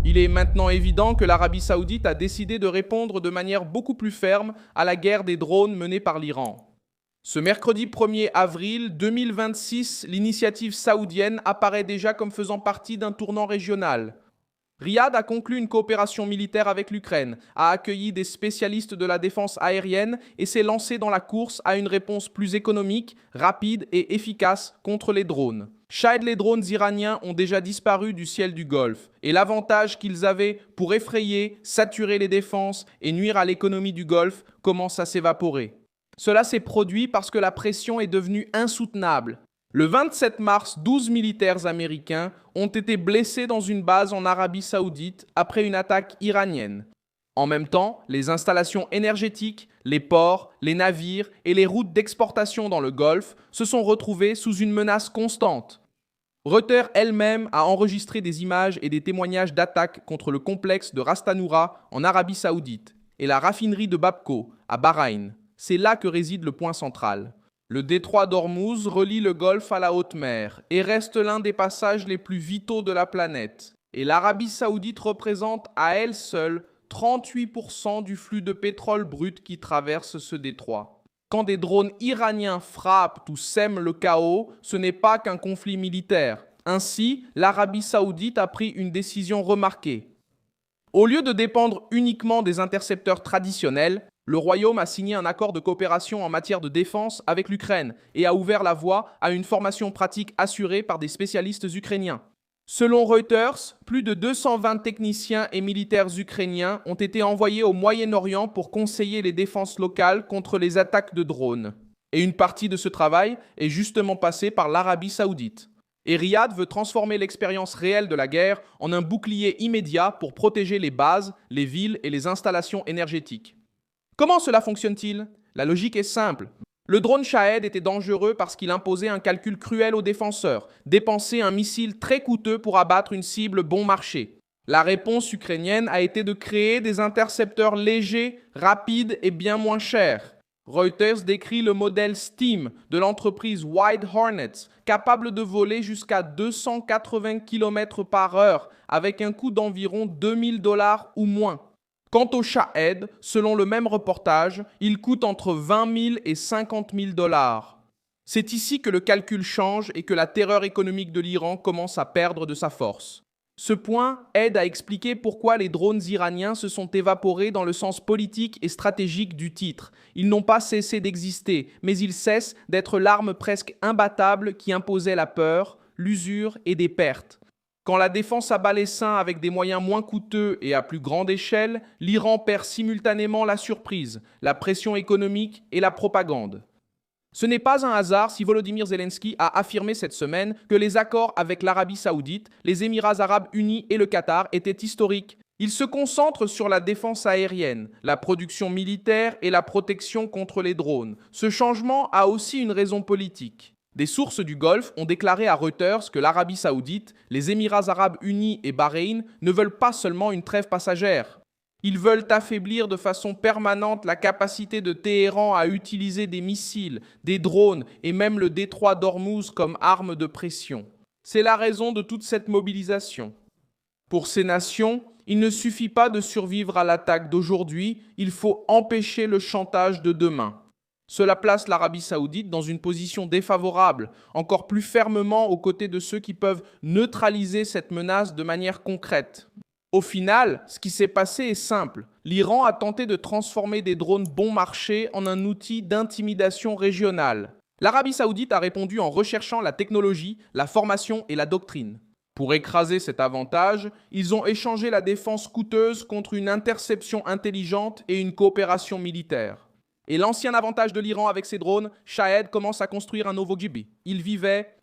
Il est maintenant évident que l'Arabie Saoudite a décidé de répondre de manière beaucoup plus ferme à la guerre des drones menée par l'Iran. Ce mercredi 1er avril 2026, l'initiative saoudienne apparaît déjà comme faisant partie d'un tournant régional. Riyad a conclu une coopération militaire avec l'Ukraine, a accueilli des spécialistes de la défense aérienne et s'est lancé dans la course à une réponse plus économique, rapide et efficace contre les drones. Shahid, les drones iraniens ont déjà disparu du ciel du Golfe et l'avantage qu'ils avaient pour effrayer, saturer les défenses et nuire à l'économie du Golfe commence à s'évaporer. Cela s'est produit parce que la pression est devenue insoutenable. Le 27 mars, 12 militaires américains ont été blessés dans une base en Arabie Saoudite après une attaque iranienne. En même temps, les installations énergétiques, les ports, les navires et les routes d'exportation dans le Golfe se sont retrouvés sous une menace constante. Reuters elle-même a enregistré des images et des témoignages d'attaques contre le complexe de Ras Tanura en Arabie Saoudite et la raffinerie de Bapco à Bahreïn. C'est là que réside le point central. Le détroit d'Ormuz relie le Golfe à la haute mer et reste l'un des passages les plus vitaux de la planète. Et l'Arabie Saoudite représente à elle seule 38% du flux de pétrole brut qui traverse ce détroit. Quand des drones iraniens frappent ou sèment le chaos, ce n'est pas qu'un conflit militaire. Ainsi, l'Arabie Saoudite a pris une décision remarquée. Au lieu de dépendre uniquement des intercepteurs traditionnels, le Royaume a signé un accord de coopération en matière de défense avec l'Ukraine et a ouvert la voie à une formation pratique assurée par des spécialistes ukrainiens. Selon Reuters, plus de 220 techniciens et militaires ukrainiens ont été envoyés au Moyen-Orient pour conseiller les défenses locales contre les attaques de drones. Et une partie de ce travail est justement passée par l'Arabie Saoudite. Et Riyad veut transformer l'expérience réelle de la guerre en un bouclier immédiat pour protéger les bases, les villes et les installations énergétiques. Comment cela fonctionne-t-il? La logique est simple. Le drone Shahid était dangereux parce qu'il imposait un calcul cruel aux défenseurs, dépenser un missile très coûteux pour abattre une cible bon marché. La réponse ukrainienne a été de créer des intercepteurs légers, rapides et bien moins chers. Reuters décrit le modèle Steam de l'entreprise White Hornets, capable de voler jusqu'à 280 km/h avec un coût d'environ $2000 ou moins. Quant au Shahid, selon le même reportage, il coûte entre 20 000 et 50 000 $. C'est ici que le calcul change et que la terreur économique de l'Iran commence à perdre de sa force. Ce point aide à expliquer pourquoi les drones iraniens se sont évaporés dans le sens politique et stratégique du titre. Ils n'ont pas cessé d'exister, mais ils cessent d'être l'arme presque imbattable qui imposait la peur, l'usure et des pertes. Quand la défense abat les seins avec des moyens moins coûteux et à plus grande échelle, l'Iran perd simultanément la surprise, la pression économique et la propagande. Ce n'est pas un hasard si Volodymyr Zelensky a affirmé cette semaine que les accords avec l'Arabie Saoudite, les Émirats arabes unis et le Qatar étaient historiques. Ils se concentrent sur la défense aérienne, la production militaire et la protection contre les drones. Ce changement a aussi une raison politique. Des sources du Golfe ont déclaré à Reuters que l'Arabie Saoudite, les Émirats arabes unis et Bahreïn ne veulent pas seulement une trêve passagère. Ils veulent affaiblir de façon permanente la capacité de Téhéran à utiliser des missiles, des drones et même le détroit d'Ormuz comme arme de pression. C'est la raison de toute cette mobilisation. Pour ces nations, il ne suffit pas de survivre à l'attaque d'aujourd'hui, il faut empêcher le chantage de demain. Cela place l'Arabie Saoudite dans une position défavorable, encore plus fermement aux côtés de ceux qui peuvent neutraliser cette menace de manière concrète. Au final, ce qui s'est passé est simple. L'Iran a tenté de transformer des drones bon marché en un outil d'intimidation régionale. L'Arabie Saoudite a répondu en recherchant la technologie, la formation et la doctrine. Pour écraser cet avantage, ils ont échangé la défense coûteuse contre une interception intelligente et une coopération militaire. Et l'ancien avantage de l'Iran avec ses drones, Shahid commence à construire un nouveau gibi. Il vivait